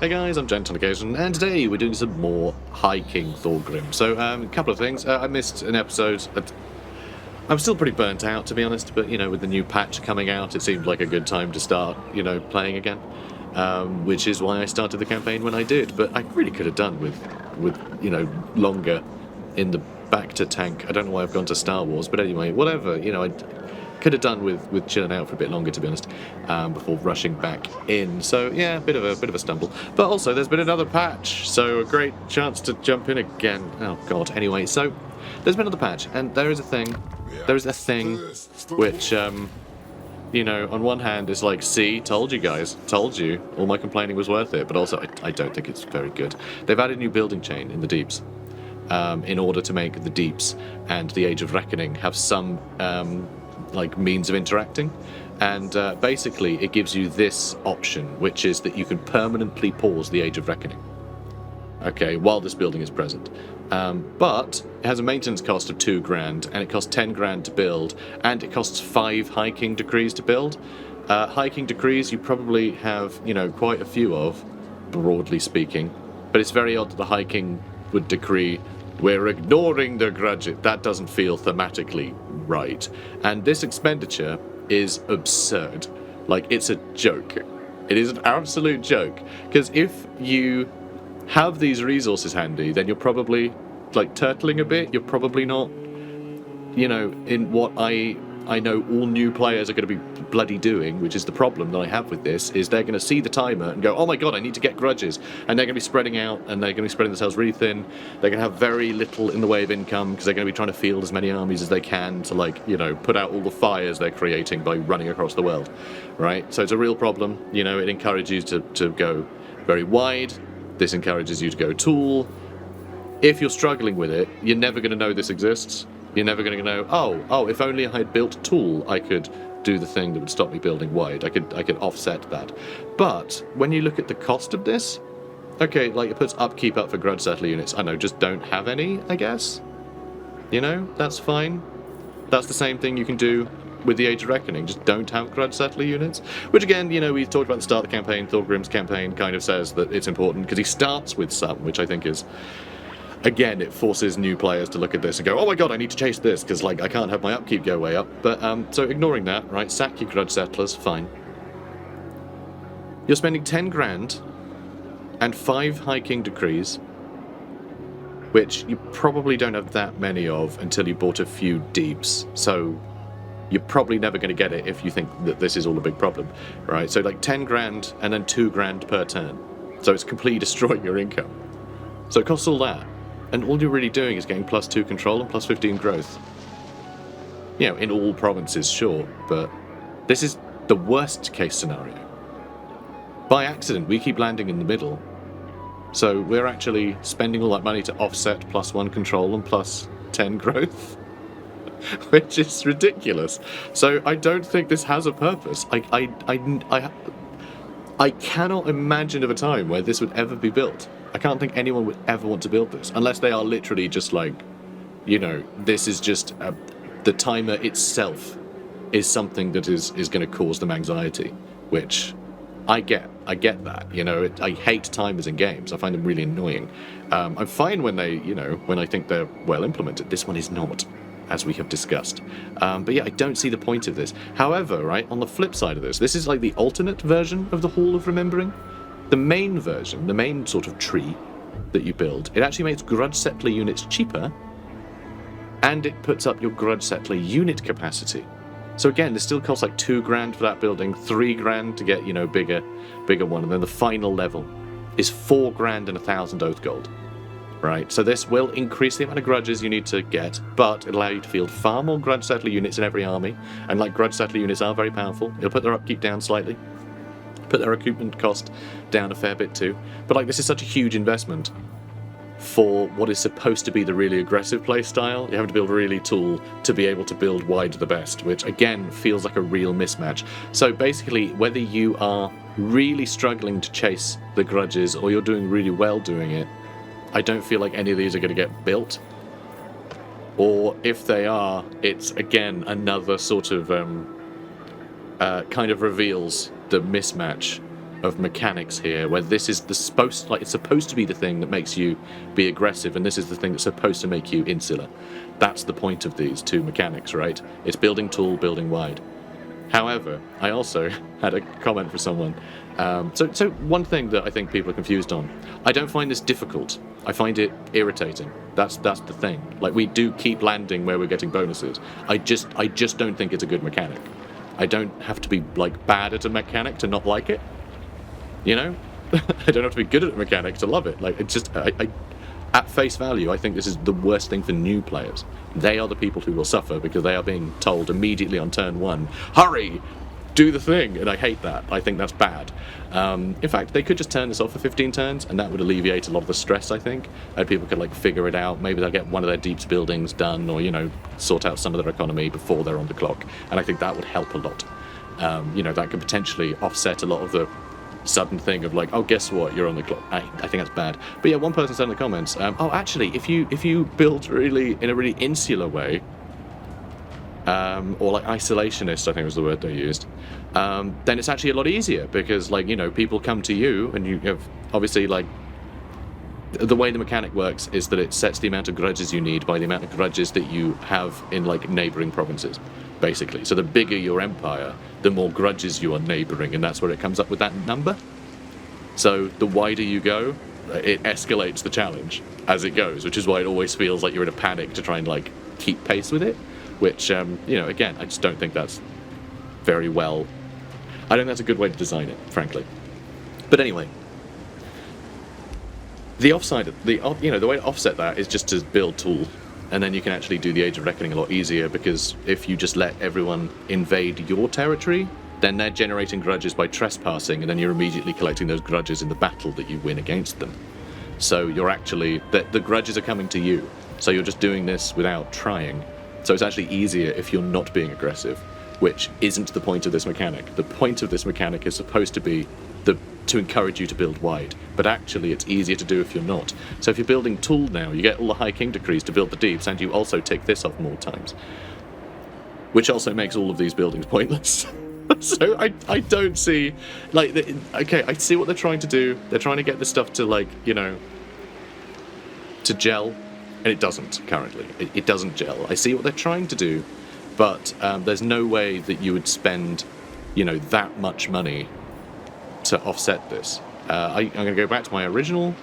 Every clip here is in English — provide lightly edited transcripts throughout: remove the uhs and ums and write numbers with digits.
Hey guys, I'm Gent on occasion, and today we're doing some more hiking Thorgrim. So, a couple of things. I missed an episode. I'm still pretty burnt out, to be honest, but, with the new patch coming out, it seemed like a good time to start, playing again. Which is why I started the campaign when I did, but I really could have done with longer in the back to tank. I don't know why I've gone to Star Wars, but anyway, whatever, I could have done with chilling out for a bit longer, to be honest, before rushing back in. So yeah, a bit of a stumble. But also, there's been another patch, so a great chance to jump in again. Oh god. Anyway, so there's been another patch, and there is a thing. There is a thing which, on one hand is like, see, told you guys, told you, all my complaining was worth it. But also, I don't think it's very good. They've added a new building chain in the deeps, in order to make the deeps and the Age of Reckoning have some means of interacting, and basically it gives you this option, which is that you can permanently pause the Age of Reckoning, okay, while this building is present, but it has a maintenance cost of 2 grand, and it costs 10 grand to build, and it costs 5 hiking decrees to build. Hiking decrees you probably have quite a few of, broadly speaking, but it's very odd that the hiking would decree we're ignoring the grudge. That doesn't feel thematically right. And this expenditure is absurd. Like, it's a joke. It is an absolute joke. Because if you have these resources handy, then you're probably, turtling a bit. You're probably not, in what I know all new players are going to be bloody doing, which is the problem that I have with this, is they're going to see the timer and go, oh my god, I need to get grudges. And they're going to be spreading out, and they're going to be spreading themselves really thin. They're going to have very little in the way of income, because they're going to be trying to field as many armies as they can to, put out all the fires they're creating by running across the world, right? So it's a real problem. It encourages you to go very wide. This encourages you to go tall. If you're struggling with it, you're never going to know this exists. You're never going to know, oh, if only I had built tall, I could do the thing that would stop me building wide. I could offset that. But when you look at the cost of this, okay, it puts upkeep up for grudge settler units. I know, just don't have any, I guess. That's fine. That's the same thing you can do with the Age of Reckoning. Just don't have grudge settler units. Which again, we talked about at the start of the campaign. Thorgrim's campaign kind of says that it's important because he starts with some, which I think is... Again, it forces new players to look at this and go, oh my god, I need to chase this, because, I can't have my upkeep go way up. But, so ignoring that, right, sack your grudge settlers, fine. You're spending 10 grand and 5 hiking decrees, which you probably don't have that many of until you bought a few deeps, so you're probably never going to get it if you think that this is all a big problem, right? So, 10 grand and then 2 grand per turn. So it's completely destroying your income. So it costs all that. And all you're really doing is getting +2 control and +15 growth. In all provinces, sure, but this is the worst case scenario. By accident, we keep landing in the middle. So we're actually spending all that money to offset +1 control and +10 growth, which is ridiculous. So I don't think this has a purpose. I cannot imagine of a time where this would ever be built. I can't think anyone would ever want to build this, unless they are literally just this is just the timer itself is something that is going to cause them anxiety, which I get that, I hate timers in games. I find them really annoying. I'm fine when they, when I think they're well implemented. This one is not, as we have discussed. But yeah, I don't see the point of this. However, right, on the flip side of this is the alternate version of the Hall of Remembering. The main version, the main sort of tree that you build, it actually makes grudge settler units cheaper, and it puts up your grudge settler unit capacity. So again, this still costs 2 grand for that building, 3 grand to get, bigger one, and then the final level is 4 grand and 1,000 oath gold. Right, so this will increase the amount of grudges you need to get, but it'll allow you to field far more grudge settler units in every army, and grudge settler units are very powerful, it'll put their upkeep down slightly, put their recruitment cost down a fair bit too. But this is such a huge investment for what is supposed to be the really aggressive play style. You have to build really tall to be able to build wide the best, which again feels like a real mismatch. So basically, whether you are really struggling to chase the grudges or you're doing really well doing it, I don't feel like any of these are going to get built. Or if they are, it's again another sort of kind of reveals the mismatch of mechanics here, where this is it's supposed to be the thing that makes you be aggressive, and this is the thing that's supposed to make you insular. That's the point of these two mechanics, right? It's building tall, building wide. However, I also had a comment for someone. So one thing that I think people are confused on, I don't find this difficult. I find it irritating. That's the thing. Like, we do keep landing where we're getting bonuses. I just don't think it's a good mechanic. I don't have to be like bad at a mechanic to not like it. You know? I don't have to be good at a mechanic to love it. Like, I at face value, I think this is the worst thing for new players. They are the people who will suffer because they are being told immediately on turn 1, hurry, do the thing, and I hate that. I think that's bad. In fact, they could just turn this off for 15 turns, and that would alleviate a lot of the stress, I think. And people could like figure it out. Maybe they'll get one of their deeps buildings done, or, you know, sort out some of their economy before they're on the clock. And I think that would help a lot. You know, that could potentially offset a lot of the sudden thing of like, oh, guess what, you're on the clock. I think that's bad. But yeah, one person said in the comments, oh, actually, if you build really in a really insular way, or like isolationist, I think was the word they used, then it's actually a lot easier because, like, you know, people come to you and you have obviously, like, the way the mechanic works is that it sets the amount of grudges you need by the amount of grudges that you have in like neighboring provinces, basically. So the bigger your empire, the more grudges you are neighboring, and that's where it comes up with that number. So the wider you go, it escalates the challenge as it goes, which is why it always feels like you're in a panic to try and like keep pace with it, which, you know, again, I just don't think that's very well. I don't think that's a good way to design it, frankly. But anyway, the way to offset that is just to build tool, and then you can actually do the Age of Reckoning a lot easier, because if you just let everyone invade your territory, then they're generating grudges by trespassing, and then you're immediately collecting those grudges in the battle that you win against them. So you're actually, the grudges are coming to you, so you're just doing this without trying. So it's actually easier if you're not being aggressive, which isn't the point of this mechanic. The point of this mechanic is supposed to be to encourage you to build wide, but actually it's easier to do if you're not. So if you're building tool now, you get all the High King decrees to build the deeps, and you also take this off more times, which also makes all of these buildings pointless. So I don't see, like, okay, I see what they're trying to do. They're trying to get this stuff to, like, you know, to gel, and it doesn't currently. It doesn't gel. I see what they're trying to do, but there's no way that you would spend, you know, that much money to offset this. I'm going to go back to my original,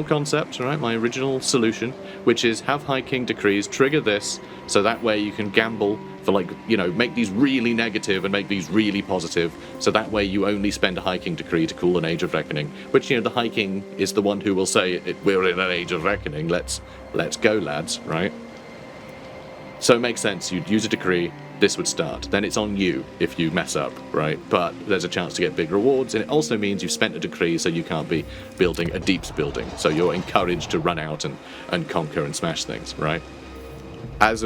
concept, right? My original solution, which is have High King decrees, trigger this, so that way you can gamble for, like, you know, make these really negative and make these really positive, so that way you only spend a High King decree to cool an Age of Reckoning, which, you know, the High King is the one who will say, we're in an Age of Reckoning, let's go, lads, right? So it makes sense, you'd use a decree, this would start. Then it's on you if you mess up, right? But there's a chance to get big rewards, and it also means you've spent a decree, so you can't be building a deeps building. So you're encouraged to run out and conquer and smash things, right? As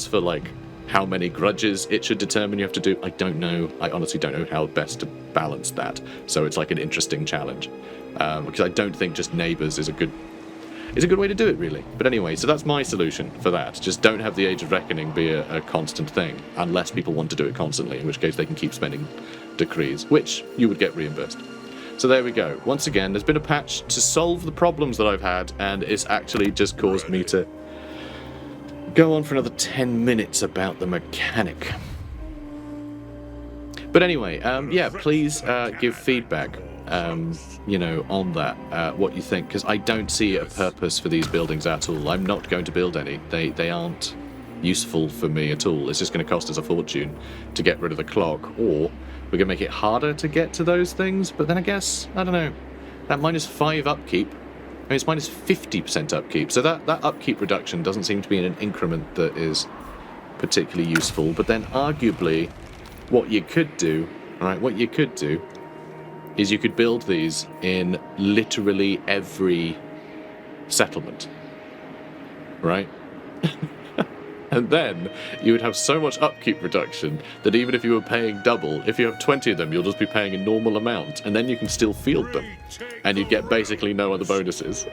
for like how many grudges it should determine you have to do, I don't know. I honestly don't know how best to balance that. So it's like an interesting challenge, because I don't think just neighbors is a good way to do it, really. But anyway, so that's my solution for that. Just don't have the Age of Reckoning be a constant thing, unless people want to do it constantly, in which case they can keep spending decrees, which you would get reimbursed. So there we go. Once again, there's been a patch to solve the problems that I've had, and it's actually just caused me to go on for another 10 minutes about the mechanic. But anyway, yeah, please give feedback, on that, what you think, because I don't see a purpose for these buildings at all. I'm not going to build any. They aren't useful for me at all. It's just going to cost us a fortune to get rid of the clock, or we're going to make it harder to get to those things. But then I guess, I don't know, that -5 upkeep, I mean, it's -50% upkeep, so that upkeep reduction doesn't seem to be in an increment that is particularly useful. But then arguably, what you could do is you could build these in literally every settlement, right? And then you would have so much upkeep reduction that even if you were paying double, if you have 20 of them, you'll just be paying a normal amount, and then you can still field them, and you'd get basically no other bonuses.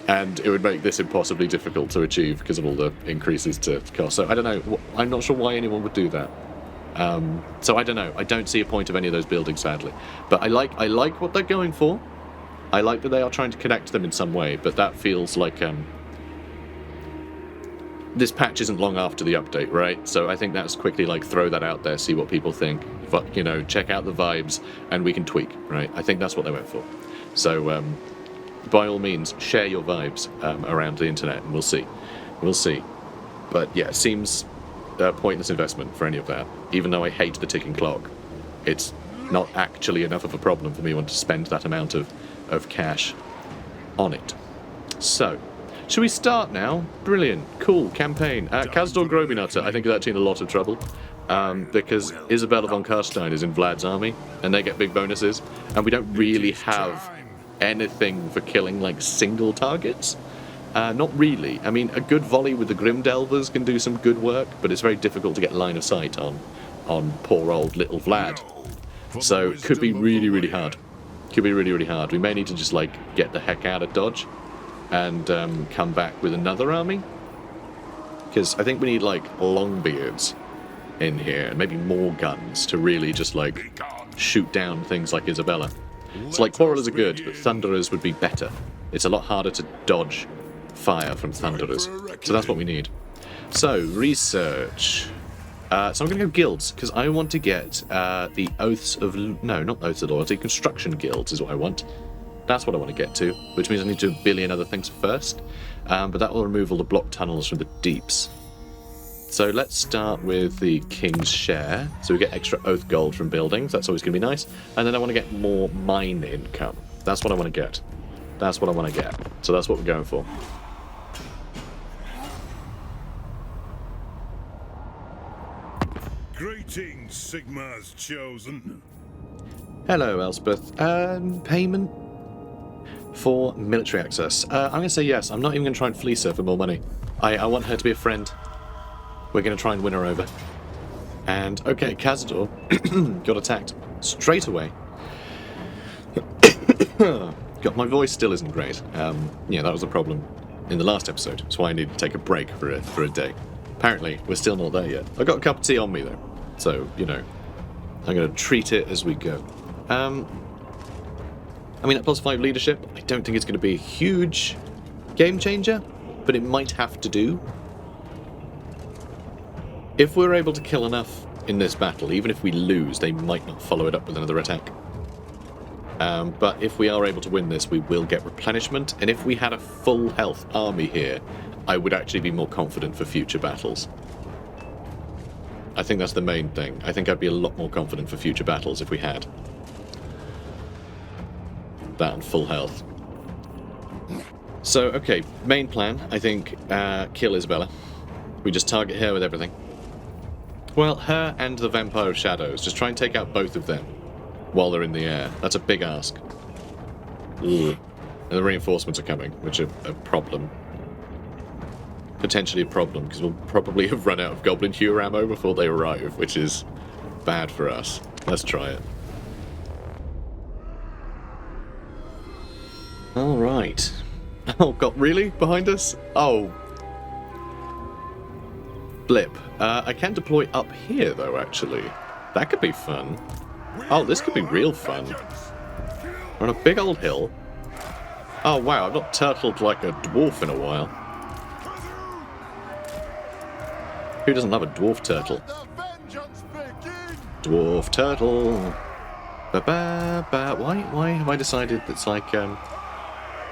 And it would make this impossibly difficult to achieve because of all the increases to cost. So I don't know, I'm not sure why anyone would do that. So I don't know. I don't see a point of any of those buildings, sadly. But I like what they're going for. I like that they are trying to connect them in some way, but that feels like this patch isn't long after the update, right? So I think that's quickly like throw that out there, see what people think. You know, check out the vibes, and we can tweak, right? I think that's what they went for. So by all means, share your vibes around the internet, and we'll see. We'll see. But yeah, it seems a pointless investment for any of that. Even though I hate the ticking clock, it's not actually enough of a problem for me to spend that amount of cash on it. So, should we start now? Brilliant. Cool. Campaign. Kazdor Grobinutter, I think, is actually in a lot of trouble. Because Isabella von Karstein is in Vlad's army, and they get big bonuses, and we don't really have anything for killing, like, single targets. Not really. I mean, a good volley with the Grim Delvers can do some good work, but it's very difficult to get line of sight on poor old little Vlad. So, it could be really, really hard. Could be really, really hard. We may need to just, like, get the heck out of Dodge and come back with another army. Because I think we need, like, Longbeards in here, and maybe more guns to really just, like, shoot down things like Isabella. So, like, Quarrelers are good, but Thunderers would be better. It's a lot harder to dodge fire from Thunderers. So that's what we need. So, research. So I'm going to go guilds, because I want to get the Oaths of... No, not Oaths of Loyalty. Construction guilds is what I want. That's what I want to get to, which means I need to do a billion other things first. But that will remove all the block tunnels from the deeps. So let's start with the King's Share. So we get extra Oath gold from buildings. That's always going to be nice. And then I want to get more mine income. That's what I want to get. That's what I want to get. So that's what we're going for. Greetings, Sigmar's chosen. Hello, Elspeth. Payment for military access. I'm going to say yes. I'm not even going to try and fleece her for more money. I want her to be a friend. We're going to try and win her over. And, okay, Kazdor got attacked straight away. God, my voice still isn't great. Yeah, that was a problem in the last episode. That's why I need to take a break for a day. Apparently, we're still not there yet. I've got a cup of tea on me, though. So, you know, I'm going to treat it as we go. I mean, at +5 leadership, I don't think it's going to be a huge game changer, but it might have to do. If we're able to kill enough in this battle, even if we lose, they might not follow it up with another attack. But if we are able to win this, we will get replenishment, and if we had a full health army here, I would actually be more confident for future battles. I think that's the main thing. I think I'd be a lot more confident for future battles if we had that and full health. So, okay, main plan, I think, kill Isabella. We just target her with everything. Well, her and the Vampire of Shadows. Just try and take out both of them while they're in the air. That's a big ask. Ugh. And the reinforcements are coming, which are a problem. Potentially a problem, because we'll probably have run out of Goblin Hewer ammo before they arrive, which is bad for us. Let's try it. Alright. Oh god, really? Behind us? Oh. Blip. I can deploy up here, though, actually. That could be fun. Oh, this could be real fun. We're on a big old hill. Oh, wow, I've not turtled like a dwarf in a while. Who doesn't love a dwarf turtle? Dwarf turtle. Ba-ba-ba. Why have I decided that's like, is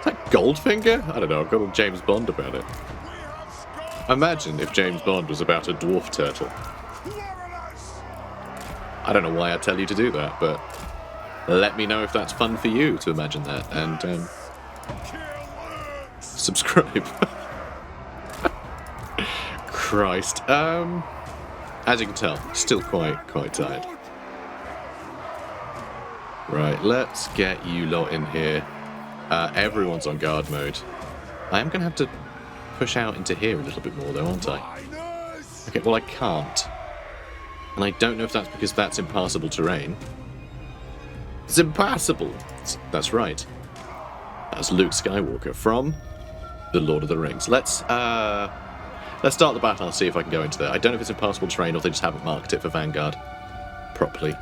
that Goldfinger? I don't know, I've got a James Bond about it. Imagine if James Bond was about a dwarf turtle. I don't know why I tell you to do that, but let me know if that's fun for you to imagine that, and subscribe. Christ. As you can tell, still quite tired. Right, let's get you lot in here. Everyone's on guard mode. I am going to have to push out into here a little bit more, though, aren't I? Okay, well, I can't. And I don't know if that's because that's impassable terrain. It's impassable! That's right. That's Luke Skywalker from The Lord of the Rings. Let's start the battle and see if I can go into there. I don't know if it's impassable terrain or if they just haven't marked it for Vanguard. properly.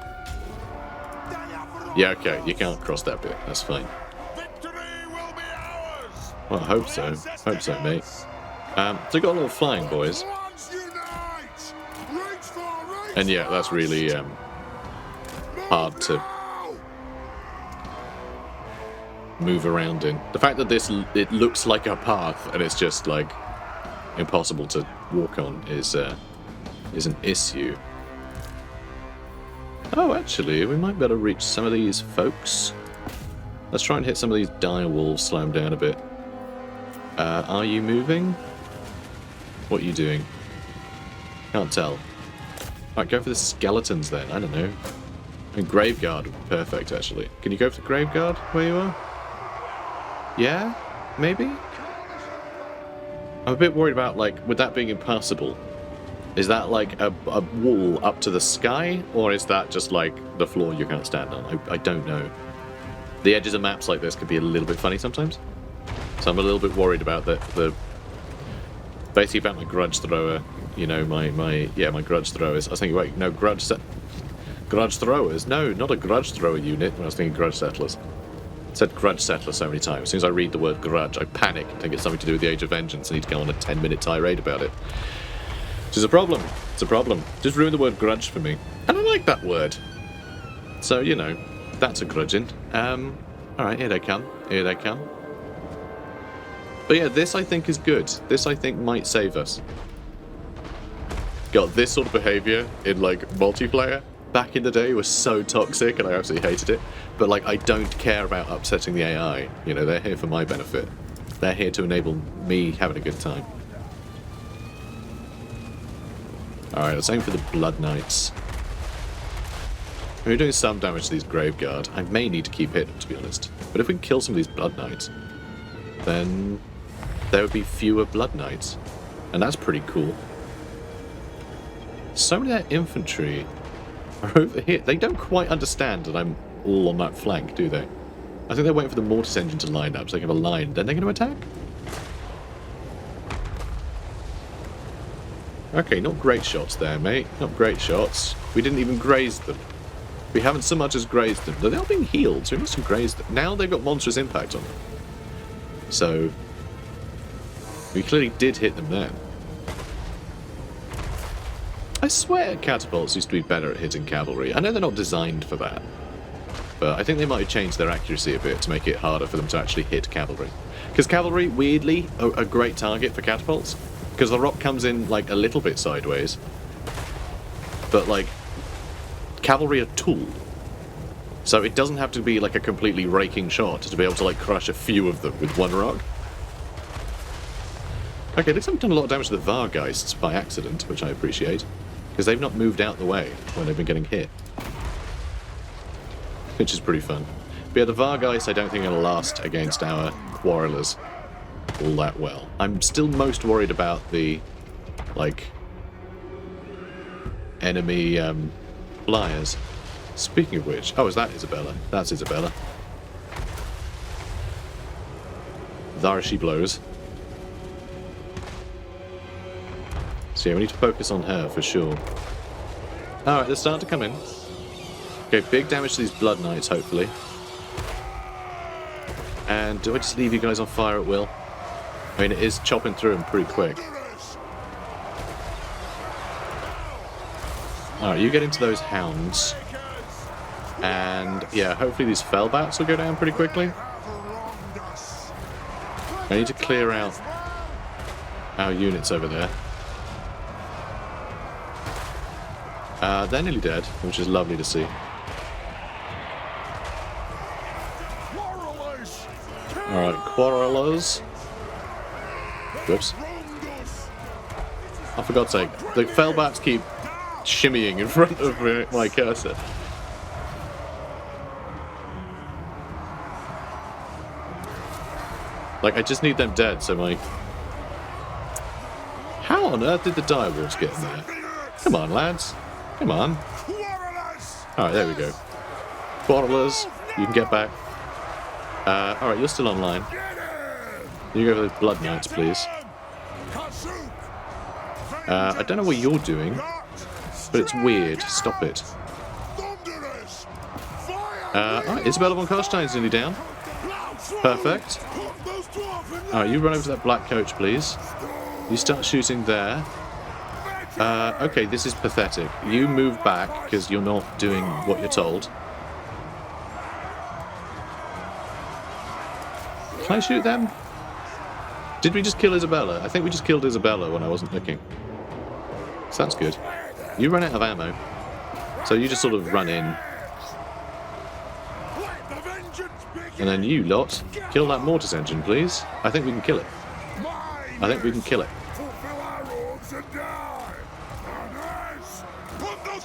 Yeah, okay, you can't cross that bit. That's fine. Well, I hope so. Hope so, mate. So we got a little flying, boys. And yeah, that's really hard to move around in. The fact that it looks like a path and it's just like impossible to walk on is an issue. Oh, actually, we might better reach some of these folks. Let's try and hit some of these dire wolves, slow them down a bit. Are you moving? What are you doing? Can't tell. Right, go for the skeletons then. I don't know. I mean, Graveguard would be perfect, actually. Can you go for the Graveguard where you are? Yeah? Maybe? I'm a bit worried about, like, with that being impassable. Is that, like, a wall up to the sky? Or is that just, like, the floor you can't stand on? I don't know. The edges of maps like this can be a little bit funny sometimes. So I'm a little bit worried about the basically about my grudge thrower, you know, my grudge throwers. I was thinking, wait, no, grudge throwers? No, not a grudge thrower unit. I was thinking grudge settlers. I said grudge settler so many times. As soon as I read the word grudge, I panic and think it's something to do with the Age of Vengeance. I need to go on a 10-minute tirade about it. Which is a problem. It's a problem. Just ruin the word grudge for me. And I like that word. So, you know, that's a grudging. Alright, here they come. Here they come. But yeah, this I think is good. This I think might save us. God, this sort of behavior in like multiplayer back in the day was so toxic and I absolutely hated it. But like, I don't care about upsetting the AI. You know, they're here for my benefit. They're here to enable me having a good time. Alright, let's aim for the Blood Knights. We're doing some damage to these Graveguard. I may need to keep hitting them, to be honest. But if we can kill some of these Blood Knights, then there would be fewer Blood Knights. And that's pretty cool. So many of their infantry are over here. They don't quite understand that I'm all on that flank, do they? I think they're waiting for the Mortis engine to line up so they can have a line. Then they're going to attack? Okay, not great shots there, mate. Not great shots. We didn't even graze them. We haven't so much as grazed them. They're all being healed, so we must have grazed them. Now they've got monstrous impact on them. So, we clearly did hit them then. I swear catapults used to be better at hitting cavalry. I know they're not designed for that. But I think they might have changed their accuracy a bit to make it harder for them to actually hit cavalry. Because cavalry, weirdly, are a great target for catapults. Because the rock comes in, like, a little bit sideways. But, like, cavalry are tool. So it doesn't have to be, like, a completely raking shot to be able to, like, crush a few of them with one rock. Okay, looks like I've done a lot of damage to the Vargeists by accident, which I appreciate. Because they've not moved out the way when they've been getting hit. Which is pretty fun. But yeah, the Vargeists I don't think are going to last against our Quarrelers all that well. I'm still most worried about the, like, enemy flyers. Speaking of which, oh, is that Isabella? That's Isabella. There she blows. So yeah, we need to focus on her for sure. Alright, they're starting to come in. Okay, big damage to these Blood Knights, hopefully. And do I just leave you guys on fire at will? I mean, it is chopping through them pretty quick. Alright, you get into those hounds. And, yeah, hopefully these Fellbats will go down pretty quickly. I need to clear out our units over there. They're nearly dead, which is lovely to see. Alright, Quarrelers. Whoops. Oh, for God's sake. The Fellbats keep shimmying in front of my cursor. Like, I just need them dead, so my... How on earth did the direwolves get in there? Come on, lads. Come on. Alright, there we go. Quarrelers, you can get back. Alright, you're still online. You go for the Blood Knights, please. I don't know what you're doing, but it's weird. Stop it. Alright, Isabella von Karstein's nearly down. Perfect. Alright, you run over to that black coach, please. You start shooting there. Okay, this is pathetic. You move back, because you're not doing what you're told. Can I shoot them? Did we just kill Isabella? I think we just killed Isabella when I wasn't looking. So that's good. You run out of ammo. So you just sort of run in. And then you lot, kill that mortis engine, please. I think we can kill it. I think we can kill it.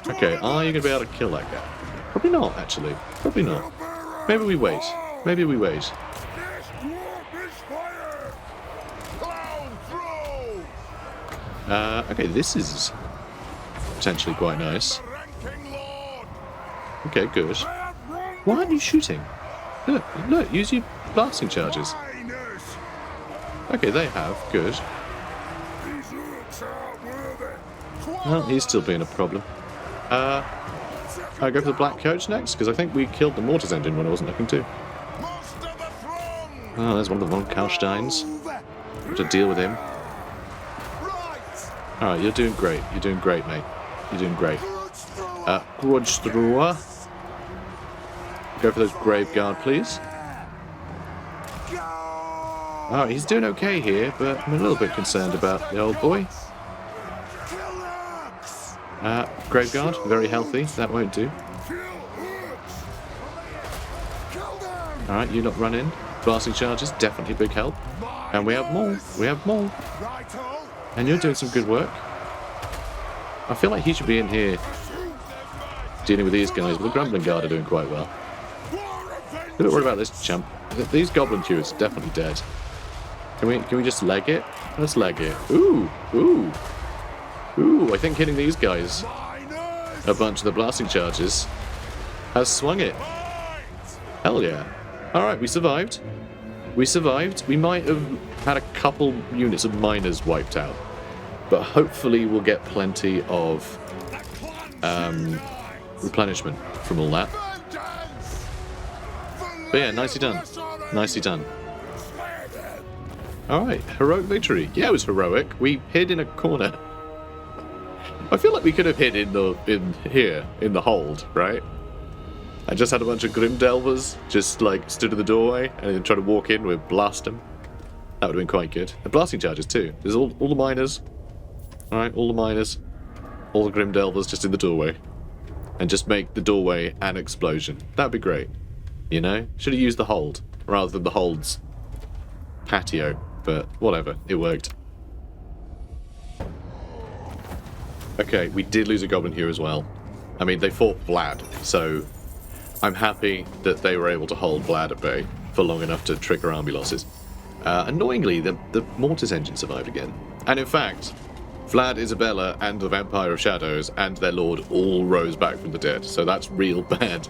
Okay, are you going to be able to kill that guy? Probably not, actually. Probably not. Maybe we wait. Maybe we wait. Okay, this is potentially quite nice. Okay, good. Why aren't you shooting? Look, look, use your blasting charges. Okay, they have. Good. Well, he's still being a problem. I go for the black coach next, because I think we killed the mortis engine when I wasn't looking to. Oh, there's one of the von Karsteins. Have to deal with him. Alright, you're doing great. You're doing great, mate. You're doing great. Grudgebearer. Go for those grave guard, please. Alright, he's doing okay here, but I'm a little bit concerned about the old boy. Grave guard, very healthy. That won't do. Alright, you not run in. Blasting charges, definitely big help. And we have more. We have more. And you're doing some good work. I feel like he should be in here dealing with these guys, but the Grumbling Guard are doing quite well. A bit worried about this chump. These Goblin Queues are definitely dead. Can we just leg it? Let's leg it. Ooh, ooh, ooh! I think hitting these guys, a bunch of the blasting charges, has swung it. Hell yeah! All right, we survived. We survived. We might have had a couple units of miners wiped out, but hopefully we'll get plenty of replenishment from all that. But yeah, nicely done. Nicely done. Alright, heroic victory. Yeah, it was heroic. We hid in a corner. I feel like we could have hid in the hold, right? I just had a bunch of Grim Delvers just like stood in the doorway and then try to walk in, we'd blast them. That would have been quite good. And blasting charges too. There's all the miners. Alright, all the miners. All the Grim Delvers just in the doorway. And just make the doorway an explosion. That'd be great. You know? Should have used the hold rather than the hold's patio. But whatever, it worked. Okay, we did lose a Goblin here as well. I mean, they fought Vlad, so I'm happy that they were able to hold Vlad at bay for long enough to trigger army losses. Annoyingly, the Mortis engine survived again. And in fact, Vlad, Isabella, and the Vampire of Shadows and their lord all rose back from the dead, so that's real bad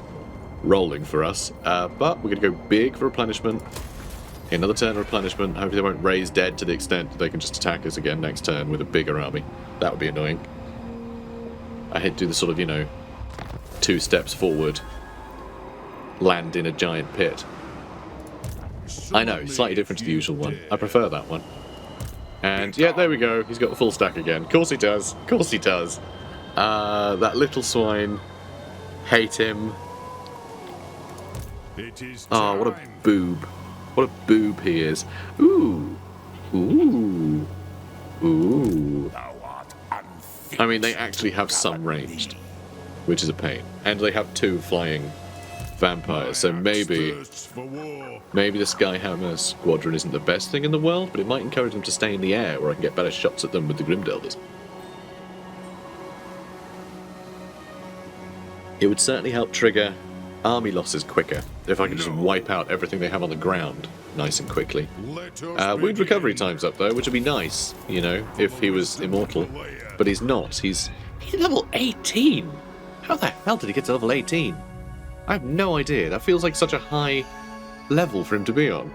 rolling for us. But we're going to go big for replenishment. Another turn of replenishment. Hopefully they won't raise dead to the extent that they can just attack us again next turn with a bigger army. That would be annoying. I hate to do the sort of, you know, 2 steps forward, land in a giant pit. I know, slightly different to the usual one. I prefer that one. And yeah, there we go. He's got the full stack again. Of course he does. Of course he does. That little swine. Hate him. Oh, what a boob. What a boob he is. Ooh. Ooh. Ooh. I mean, they actually have some ranged, which is a pain. And they have 2 flying vampires, so maybe the Skyhammer Squadron isn't the best thing in the world, but it might encourage them to stay in the air where I can get better shots at them with the Grimdelvers. It would certainly help trigger army losses quicker if I could just wipe out everything they have on the ground nice and quickly. Wound recovery time's up though, which would be nice, you know, if he was immortal. But he's not. He's level 18! How the hell did he get to level 18? I have no idea. That feels like such a high level for him to be on.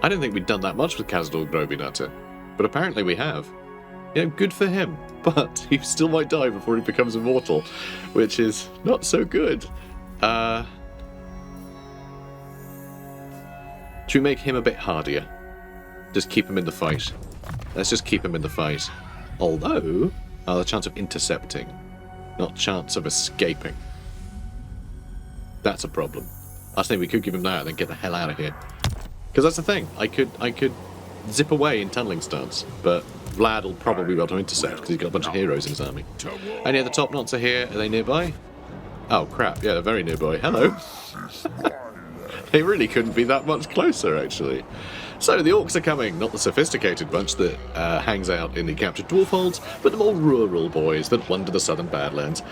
I didn't think we'd done that much with Thorgrim Grudgebearer, but apparently we have. You know, good for him, but he still might die before he becomes immortal, which is not so good. Should we make him a bit hardier? Just keep him in the fight. Let's just keep him in the fight. Although, the chance of intercepting, not chance of escaping. That's a problem. I think we could give him that and then get the hell out of here. Because that's the thing. I could zip away in tunneling stance, but Vlad will probably be able to intercept because he's got a bunch of heroes in his army. Any other top knots are here? Are they nearby? Oh crap! Yeah, they're very nearby. Hello. They really couldn't be that much closer, actually. So the orcs are coming, not the sophisticated bunch that hangs out in the captured dwarf holds, but the more rural boys that wander the southern Badlands.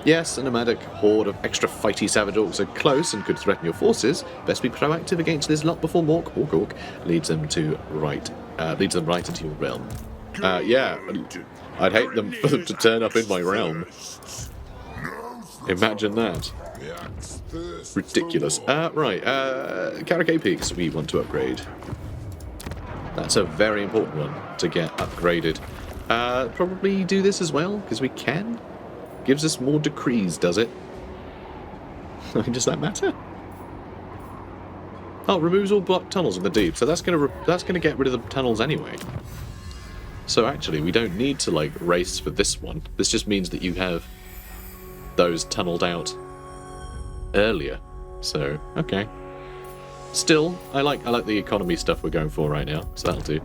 Yes, a nomadic horde of extra fighty savage orcs are close and could threaten your forces. Best be proactive against this lot before orc leads them right into your realm. Yeah, I'd hate them for them to turn up in my realm. Imagine that. Ridiculous. Right, Karake Peaks we want to upgrade. That's a very important one to get upgraded. Probably do this as well, because we can. Gives us more decrees, does it? Does that matter? Oh, removes all blocked tunnels in the deep, so that's gonna get rid of the tunnels anyway. So actually, we don't need to like race for this one. This just means that you have those tunneled out earlier. So okay. Still, I like the economy stuff we're going for right now, so that'll do.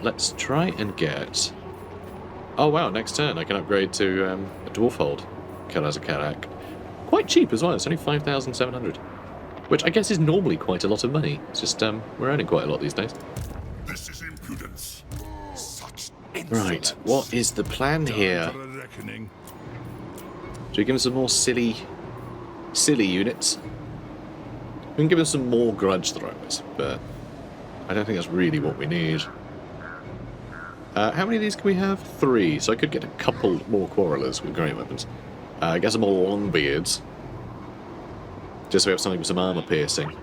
Let's try and get. Oh wow! Next turn I can upgrade to a dwarf hold, Karazakarak. Quite cheap as well. It's only 5,700, which I guess is normally quite a lot of money. It's just we're earning quite a lot these days. This is impudence. Such Right, what is the plan here? Should we give him some more silly units? We can give him some more grudge throwers, but I don't think that's really what we need. How many of these can we have? 3, so I could get a couple more quarrelers with great weapons. Get some more longbeards, just so we have something with some armor piercing.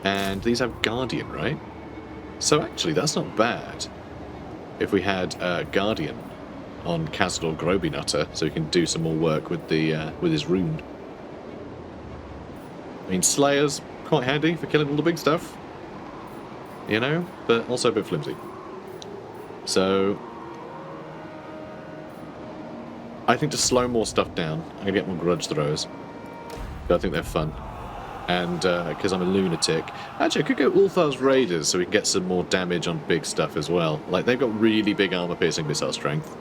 And these have Guardian, right? So actually, that's not bad. If we had Guardian on Khazad Grudgebearer, so we can do some more work with the with his rune. I mean, Slayer's quite handy for killing all the big stuff, you know, but also a bit flimsy. So I think to slow more stuff down, I'm gonna get more grudge throwers. I think they're fun. And because I'm a lunatic, actually I could go Ulthar's Raiders so we can get some more damage on big stuff as well. Like they've got really big armor-piercing missile strength.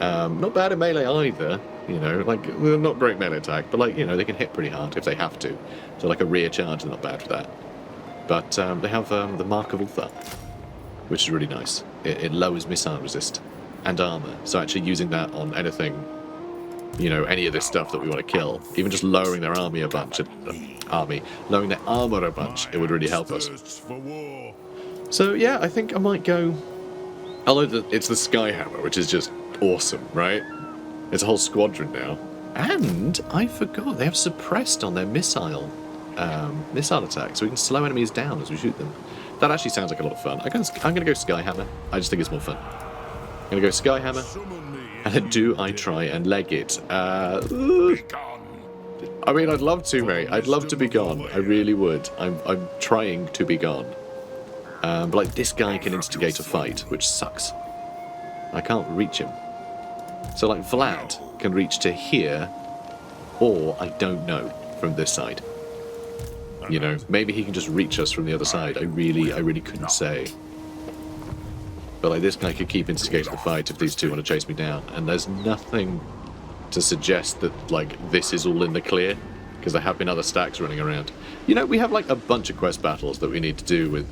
Not bad at melee either, you know. Like they're not great melee attack, but like you know they can hit pretty hard if they have to. So like a rear charge is not bad for that. But they have the Mark of Ulthar, which is really nice. It lowers missile resist and armor. So actually using that on anything. You know, any of this stuff that we want to kill, even just lowering their army a bunch, lowering their armor a bunch, it would really help us. So yeah, I think I might go. Although it's the Skyhammer, which is just awesome, right? It's a whole squadron now, and I forgot they have suppressed on their missile attack, so we can slow enemies down as we shoot them. That actually sounds like a lot of fun. I'm gonna go Skyhammer. I just think it's more fun. I'm gonna go Skyhammer. And do I try and leg it? I mean, I'd love to, mate. I'd love to be gone. I really would. I'm trying to be gone. But like, this guy can instigate a fight, which sucks. I can't reach him. So like, Vlad can reach to here, or I don't know, from this side. You know, maybe he can just reach us from the other side. I really couldn't say. But like this guy could keep instigating the fight if these two want to chase me down, and there's nothing to suggest that like this is all in the clear, because there have been other stacks running around. You know, we have like a bunch of quest battles that we need to do with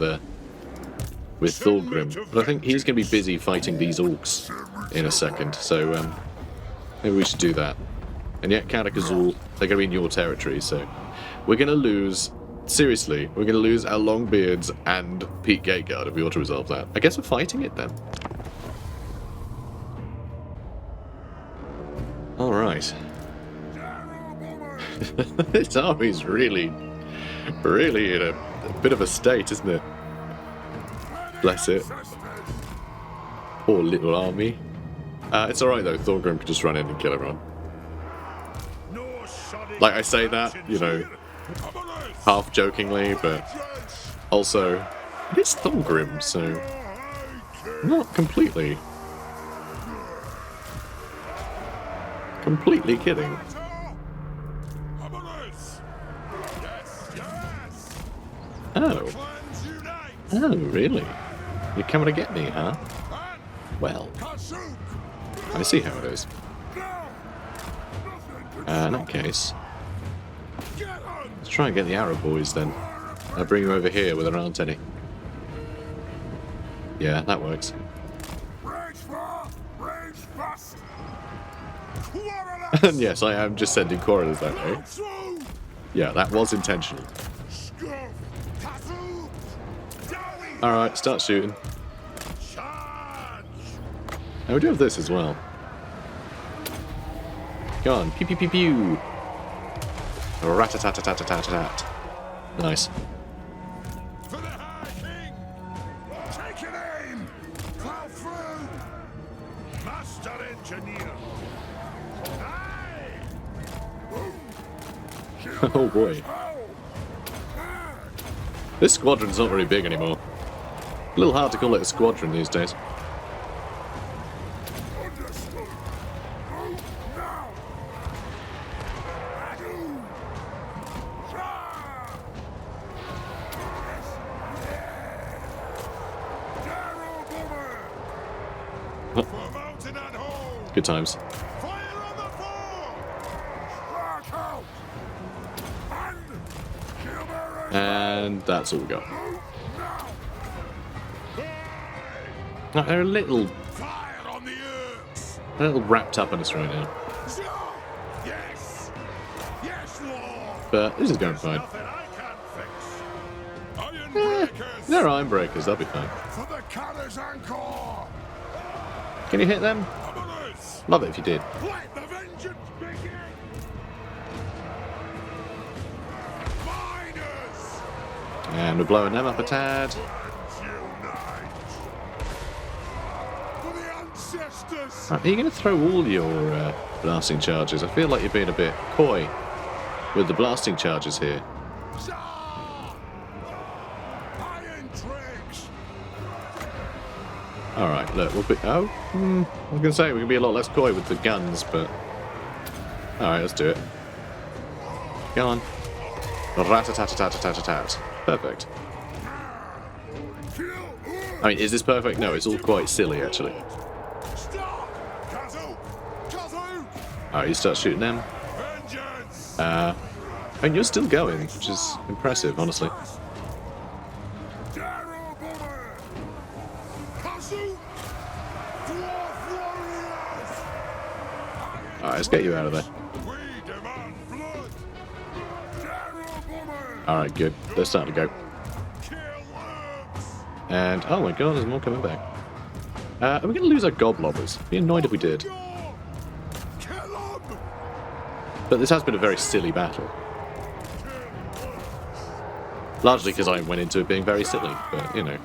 Thorgrim, but I think he's going to be busy fighting these orcs in a second, so maybe we should do that. And yet, Karakazul, they're going to be in your territory, so we're going to lose. Seriously, we're going to lose our Longbeards and Pete Gateguard if we ought to resolve that. I guess we're fighting it then. Alright. This army's really in a bit of a state, isn't it? Bless it. Poor little army. It's alright though, Thorgrim could just run in and kill everyone. Like I say that, you know, half jokingly, but also it's Thorgrim, so not completely kidding. Oh. Oh, really? You're coming to get me, huh? Well, I see how it is. In that case, let's try and get the arrow boys then. I'll bring them over here where there aren't any. Yeah, that works. And yes, I am just sending coroners that way. Yeah, that was intentional. Alright, start shooting. Now we do have this as well. Go on, pew pew pew pew. Rat-a-tat-a-tat-a-tat-a-tat. Nice. For the High King! Take an aim! Plow through! Master Engineer! Aye! Oh boy. This squadron's not very big anymore. A little hard to call it a squadron these days. Understood! Move now! Adu! Shah! Darrow Boomer! For mountain and home! Good times. Fire on the fore! Strike out! And Gilbert! And that's all we got. Move now! Now, they're a little Fire on the earth! wrapped up in us right now. Yes! Yes, Lord! But this is going fine. Nothing I can't fix. Iron breakers! They're iron breakers, they'll be fine. For the Carter's Encore! Can you hit them? Commoners! Love it if you did. Let the vengeance begin! Miners! And we're blowing them up a tad. Unite! For the ancestors! Right, are you going to throw all your blasting charges? I feel like you're being a bit coy with the blasting charges here. Shah! Iron tricks! Alright, look, we'll be... Oh, I was going to say we can be a lot less coy with the guns, but... Alright, let's do it. Go on. Rat-a-tat-a-tat-a-tat-a-tat. Perfect. I mean, is this perfect? No, it's all quite silly, actually. Stop! Kazoo! Kazoo! Alright, you start shooting them. Vengeance! And you're still going, which is impressive, honestly. Darrow Boomer! Kazoo! Dwarf warriors! Alright, let's get you out of there. We demand blood! Darrow Boomer! Alright, good. They're starting to go. Kill worms! And, oh my god, there's more coming back. Are we going to lose our goblobbers? I'd be annoyed if we did. Kill 'em! But this has been a very silly battle. Largely because I went into it being very silly, but, you know,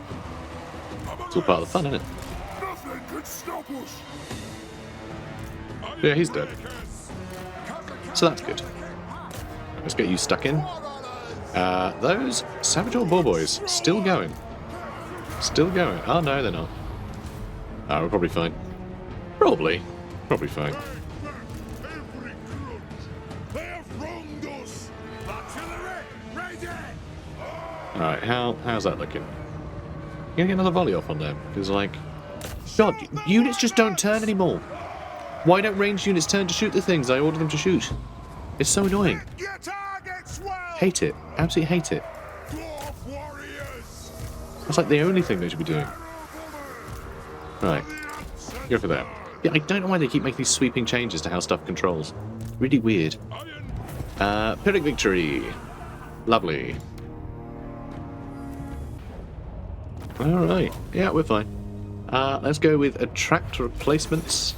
it's all part of the fun, isn't it? Nothing could stop us! Yeah, he's dead. So that's good. Let's get you stuck in. Those Savage Old Boar Boys, still going. Still going. Oh, no, they're not. Oh, we're probably fine. Probably fine. Every grudge! They have wronged us! Artillery, ready! Alright, how's that looking? You gonna get another volley off on them? Because, like... God, units just don't turn anymore. Why don't ranged units turn to shoot the things I order them to shoot? It's so annoying. Your targets well! Hate it. Absolutely hate it. Dwarf warriors! That's like the only thing they should be doing. Right. Go for that. Yeah, I don't know why they keep making these sweeping changes to how stuff controls. Really weird. Pyrrhic victory. Lovely. Alright. Yeah, we're fine. Let's go with attract replacements.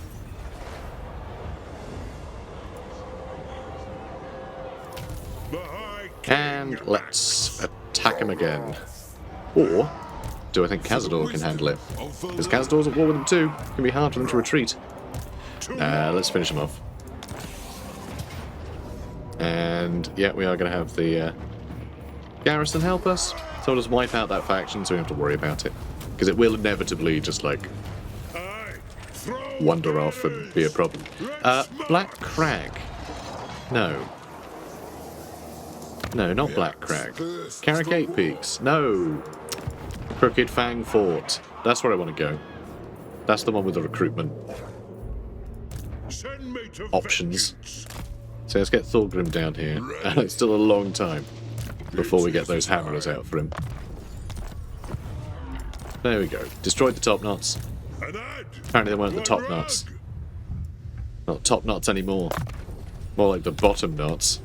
And let's attack him again. Or do I think Cazador can handle it? Because Cazador's at war with them too. It can be hard for them to retreat. Let's finish him off. And yeah, we are going to have the garrison help us? So we'll just wipe out that faction so we don't have to worry about it. Because it will inevitably just, like, wander off and be a problem. Black Crag. No. No, not Black Crag. Carrick 8 Peaks. No. Crooked Fang Fort. That's where I want to go. That's the one with the recruitment options. So let's get Thorgrim down here. And it's still a long time before we get those hammerers out for him. There we go. Destroyed the top knots. Apparently they weren't the top knots. Not top knots anymore. More like the bottom knots.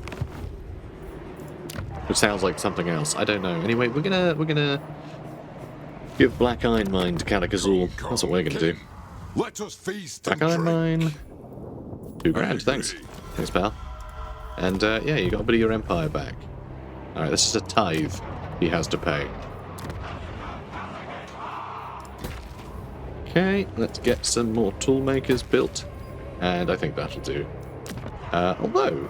Which sounds like something else. I don't know. Anyway, we're gonna give Black Iron Mine to Kalikazul. That's what we're gonna do. Let us feast. Black Iron Mine. 2 grand, thanks. Thanks, pal. And yeah, you got a bit of your empire back. Alright, this is a tithe he has to pay. Okay, let's get some more tool makers built. And I think that'll do. Although,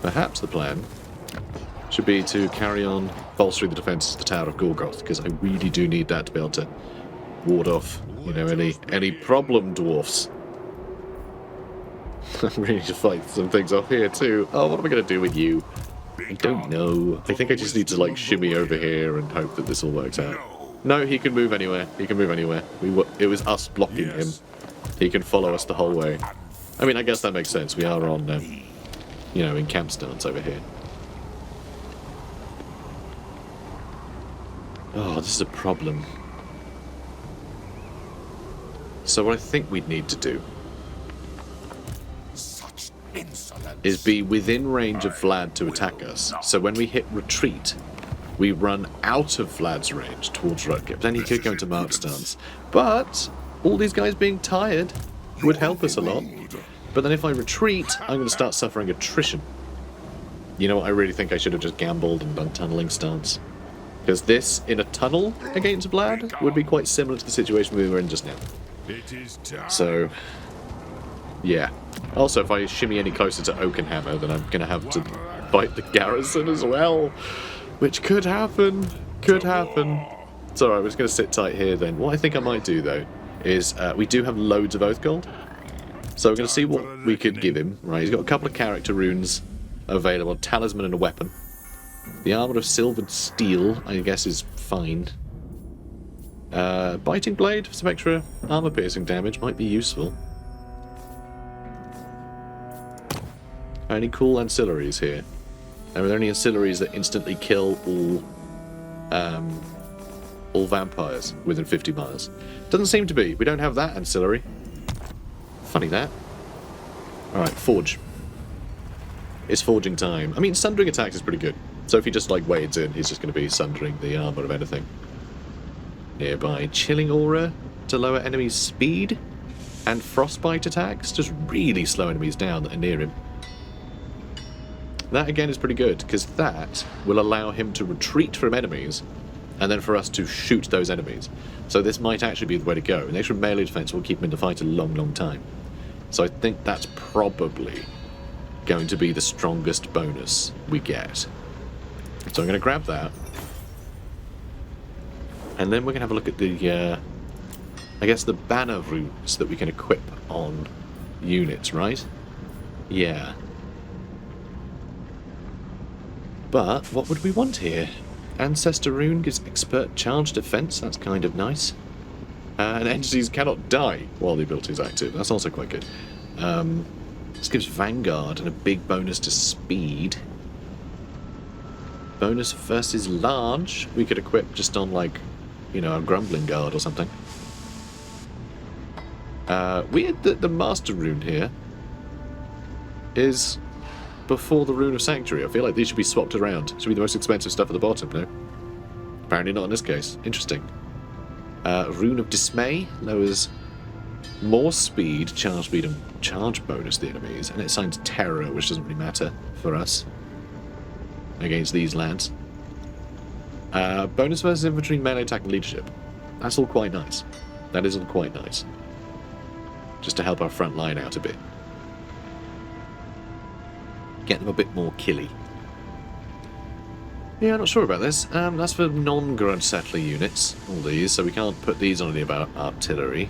perhaps the plan should be to carry on bolstering the defences of the Tower of Gorgoth, because I really do need that to be able to ward off, you know, any problem dwarfs. I really need to fight some things off here too. Oh, what am I going to do with you? I don't know. I think I just need to, like, shimmy over here and hope that this all works out. No, he can move anywhere. He can move anywhere. It was us blocking him. He can follow us the whole way. I mean, I guess that makes sense. We are on, you know, in camp stance over here. Oh, this is a problem. So what I think we'd need to do is be within range of Vlad to attack us. So when we hit retreat, we run out of Vlad's range towards Rutger. Then he could go into march stance. But all these guys being tired would help us a lot. But then if I retreat, I'm going to start suffering attrition. You know what, I really think I should have just gambled and done tunneling stance. Because this, in a tunnel against Vlad, would be quite similar to the situation we were in just now. So, yeah. Also, if I shimmy any closer to Oakenhammer, then I'm going to have to fight the garrison as well. Which could happen. Could happen. It's alright, we're just going to sit tight here then. What I think I might do, though, is we do have loads of Oath Gold. So we're going to see what we could give him. Right, he's got a couple of character runes available. A talisman and a weapon. The armour of silvered steel, I guess, is fine. Biting blade for some extra armour piercing damage might be useful. Any cool ancillaries here? Are there any ancillaries that instantly kill all vampires within 50 miles? Doesn't seem to be. We don't have that ancillary. Funny that. Alright, forge. It's forging time. I mean, sundering attacks is pretty good. So if he just, like, wades in, he's just going to be sundering the armour of anything. Nearby. Chilling aura to lower enemies' speed. And frostbite attacks. Just really slow enemies down that are near him. That, again, is pretty good, because that will allow him to retreat from enemies, and then for us to shoot those enemies. So this might actually be the way to go. An extra melee defense will keep him in the fight a long, long time. So I think that's probably going to be the strongest bonus we get. So I'm going to grab that. And then we're going to have a look at the, I guess, the banner runes that we can equip on units, right? Yeah. But what would we want here? Ancestor rune gives expert charge defense. That's kind of nice. And entities cannot die while the ability is active. That's also quite good. This gives Vanguard and a big bonus to speed. Bonus versus large. We could equip just on, like, you know, a Grumbling Guard or something. Weird that the Master rune here is before the Rune of Sanctuary. I feel like these should be swapped around. Should be the most expensive stuff at the bottom, no? Apparently not in this case. Interesting. Rune of Dismay lowers more speed, and charge bonus to the enemies, and it assigns terror, which doesn't really matter for us against these lads. Bonus versus infantry, melee attack, and leadership. That's all quite nice. That is all quite nice. Just to help our front line out a bit. Get them a bit more killy. Yeah, I'm not sure about this. That's for non-grudge settler units, all these, so we can't put these on any about artillery.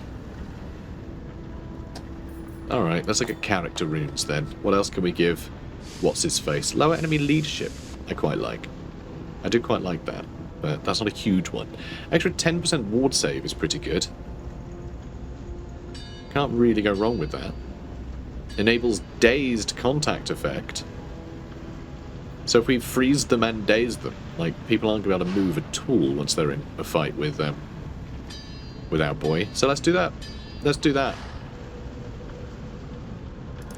Alright, let's look at character runes then. What else can we give? What's his face? Lower enemy leadership. I quite like. I do quite like that, but that's not a huge one. Extra 10% ward save is pretty good. Can't really go wrong with that. Enables dazed contact effect. So if we freeze them and daze them, like, people aren't going to be able to move at all once they're in a fight with our boy. So let's do that. Let's do that.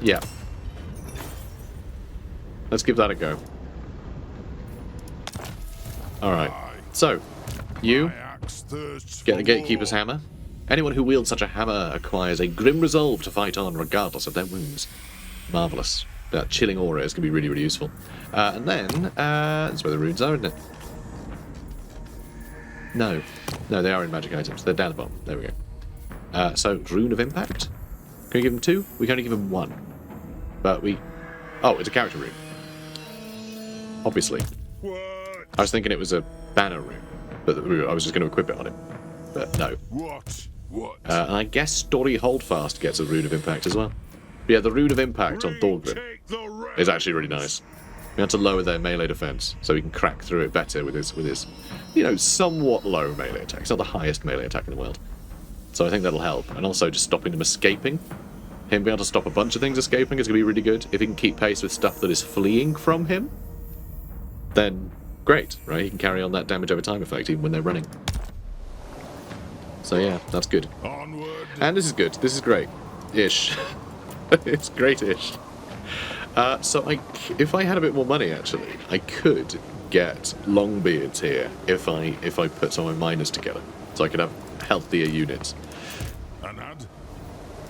Yeah. Let's give that a go. Alright. So, you get a Gatekeeper's Hammer. Anyone who wields such a hammer acquires a grim resolve to fight on regardless of their wounds. Marvellous. That chilling aura is going to be really, really useful. And then, that's where the runes are, isn't it? No. No, they are in magic items. They're down the bottom. There we go. So, Rune of Impact. Can we give them 2? We can only give them 1. But we... Oh, it's a character rune. Obviously. What? I was thinking it was a banner rune. But I was just going to equip it on him. But no. What? And I guess Story Holdfast gets a Rune of Impact as well. But yeah, the Rune of Impact on Thorgrim is actually really nice. We had to lower their melee defense so he can crack through it better with his, you know, somewhat low melee attack. It's not the highest melee attack in the world. So I think that'll help. And also just stopping them escaping. Him being able to stop a bunch of things escaping is going to be really good. If he can keep pace with stuff that is fleeing from him, then great, right? He can carry on that damage over time effect even when they're running. So yeah, that's good. Onward. And this is good. This is great. Ish. It's great-ish. So if I had a bit more money, actually, I could get Longbeards here if I put some of my miners together. So I could have healthier units.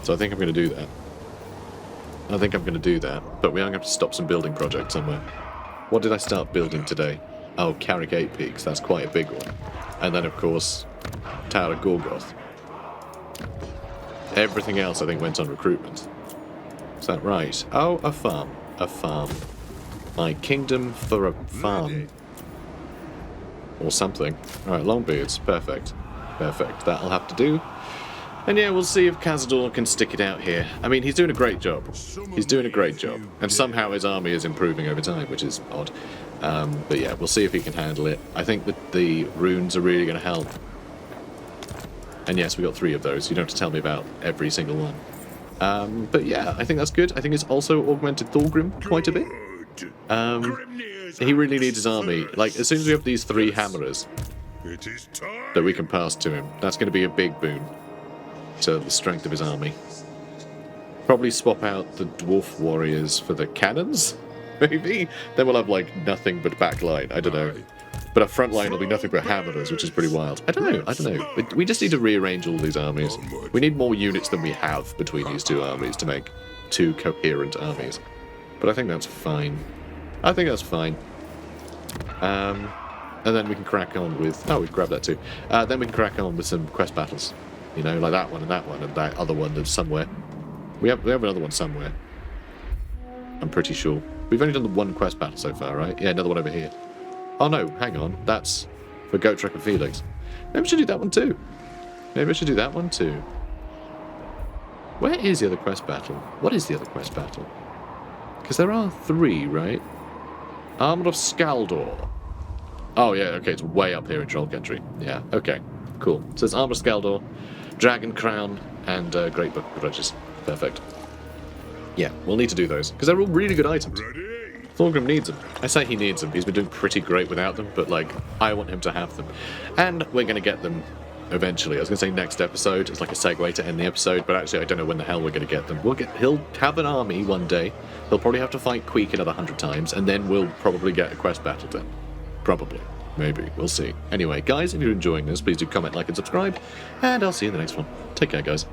So I think I'm going to do that. But we are going to have to stop some building projects somewhere. What did I start building today? Oh, Carrick 8 Peaks. That's quite a big one. And then, of course, Tower of Gorgoth. Everything else, I think, went on recruitment. Is that right? Oh, a farm. A farm. My kingdom for a farm. Or something. Alright, Longbeards. Perfect. Perfect. That'll have to do. And yeah, we'll see if Cazador can stick it out here. I mean, he's doing a great job. He's doing a great job. And somehow his army is improving over time, which is odd. But yeah, we'll see if he can handle it. I think that the runes are really going to help. And yes, we got 3 of those. You don't have to tell me about every single one. But yeah, I think that's good. I think it's also augmented Thorgrim quite a bit. He really needs his army. Like, as soon as we have these 3 hammerers that we can pass to him, that's going to be a big boon to the strength of his army. Probably swap out the dwarf warriors for the cannons, maybe? Then we'll have, like, nothing but backline. I don't know. But our front line will be nothing but hammerers, which is pretty wild. I don't know. We just need to rearrange all these armies. We need more units than we have between these 2 armies to make 2 coherent armies. But I think that's fine. And then we can crack on with... Oh, we've grabbed that too. Then we can crack on with some quest battles. You know, like that one, and that other one that's somewhere. We have another one somewhere. I'm pretty sure. We've only done the 1 quest battle so far, right? Yeah, another one over here. Oh no, hang on. That's for Goat Trek and Felix. Maybe I should do that one too. Where is the other quest battle? What is the other quest battle? Because there are 3, right? Armor of Skaldor. Oh yeah, okay, it's way up here in Troll Country. Yeah, okay, cool. So it's Armor of Skaldor, Dragon Crown, and Great Book of Grudges. Perfect. Yeah, we'll need to do those, because they're all really good items. Thorgrim needs them. I say he needs them. He's been doing pretty great without them, but, like, I want him to have them. And we're going to get them eventually. I was going to say next episode. It's like a segue to end the episode, but actually I don't know when the hell we're going to get them. He'll have an army one day. He'll probably have to fight Queek another 100 times, and then we'll probably get a quest battle done. Probably. Maybe. We'll see. Anyway, guys, if you're enjoying this, please do comment, like, and subscribe, and I'll see you in the next one. Take care, guys.